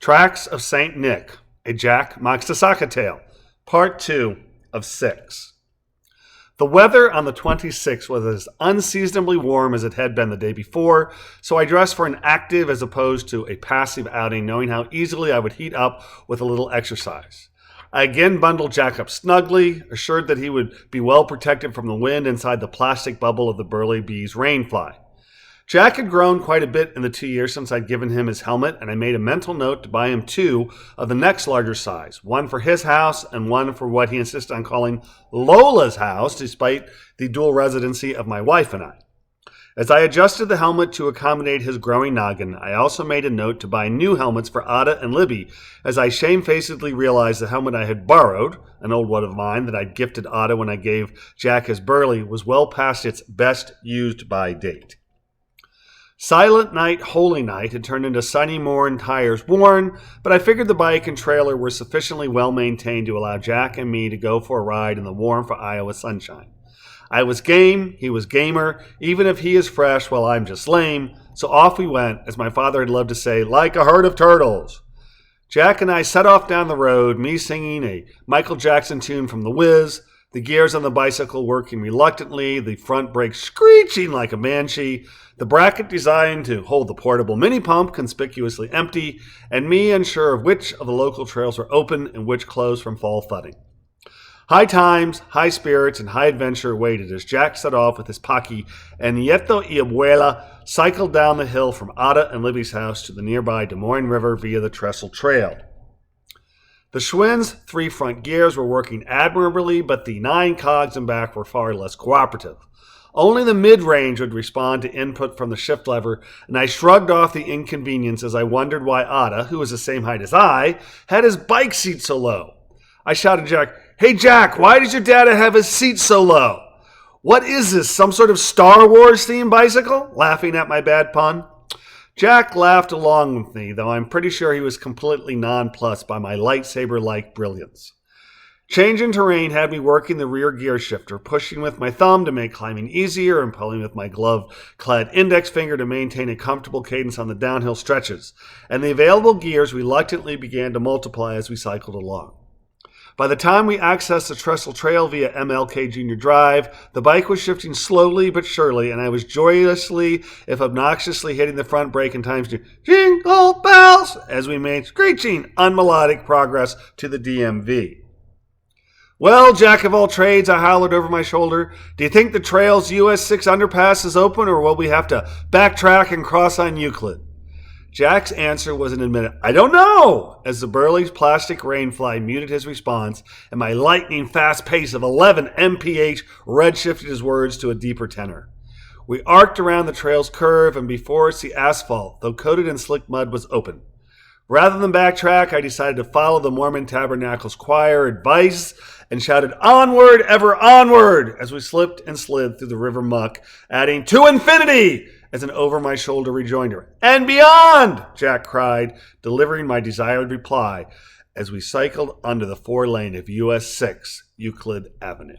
Tracks of St. Nick, a Jack Magsasaka tale, part 2 of 6. The weather on the 26th was as unseasonably warm as it had been the day before, so I dressed for an active as opposed to a passive outing, knowing how easily I would heat up with a little exercise. I again bundled Jack up snugly, assured that he would be well protected from the wind inside the plastic bubble of the Burley Bee's rainfly. Jack had grown quite a bit in the 2 years since I'd given him his helmet, and I made a mental note to buy him 2 of the next larger size, one for his house and one for what he insisted on calling Lola's house, despite the dual residency of my wife and I. As I adjusted the helmet to accommodate his growing noggin, I also made a note to buy new helmets for Ada and Libby, as I shamefacedly realized the helmet I had borrowed, an old one of mine that I'd gifted Ada when I gave Jack his Burley, was well past its best used by date. Silent Night, Holy Night had turned into sunny morn, tires worn, but I figured the bike and trailer were sufficiently well maintained to allow Jack and me to go for a ride in the warm for Iowa sunshine. I was game, he was gamer, even if he is fresh while I'm just lame, so off we went, as my father had loved to say, like a herd of turtles. Jack and I set off down the road, me singing a Michael Jackson tune from The Wiz, the gears on the bicycle working reluctantly, the front brakes screeching like a banshee, the bracket designed to hold the portable mini pump conspicuously empty, and me unsure of which of the local trails were open and which closed from fall flooding. High times, high spirits, and high adventure awaited as Jack set off with his Paki and Nieto y Abuela cycled down the hill from Ada and Libby's house to the nearby Des Moines River via the Trestle Trail. The Schwinn's 3 front gears were working admirably, but the 9 cogs and back were far less cooperative. Only the mid-range would respond to input from the shift lever, and I shrugged off the inconvenience as I wondered why Ada, who was the same height as I, had his bike seat so low. I shouted to Jack, "Hey Jack, why does your dad have his seat so low? What is this, some sort of Star Wars themed bicycle?" laughing at my bad pun. Jack laughed along with me, though I'm pretty sure he was completely nonplussed by my lightsaber-like brilliance. Changing terrain had me working the rear gear shifter, pushing with my thumb to make climbing easier and pulling with my glove-clad index finger to maintain a comfortable cadence on the downhill stretches, and the available gears reluctantly began to multiply as we cycled along. By the time we accessed the Trestle Trail via MLK Junior Drive, the bike was shifting slowly but surely, and I was joyously, if obnoxiously, hitting the front brake in time to jingle bells as we made screeching, unmelodic progress to the DMV. "Well, Jack of all trades," I hollered over my shoulder, "do you think the trail's US 6 underpass is open, or will we have to backtrack and cross on Euclid?" Jack's answer was an admitted, "I don't know," as the Burley's plastic rainfly muted his response, and my lightning-fast pace of 11 mph redshifted his words to a deeper tenor. We arced around the trail's curve, and before us the asphalt, though coated in slick mud, was open. Rather than backtrack, I decided to follow the Mormon Tabernacle's choir advice and shouted, "Onward, ever onward," as we slipped and slid through the river muck, adding, "To infinity!" as an over-my-shoulder rejoinder. "And beyond!" Jack cried, delivering my desired reply as we cycled under the 4-lane of US 6 Euclid Avenue.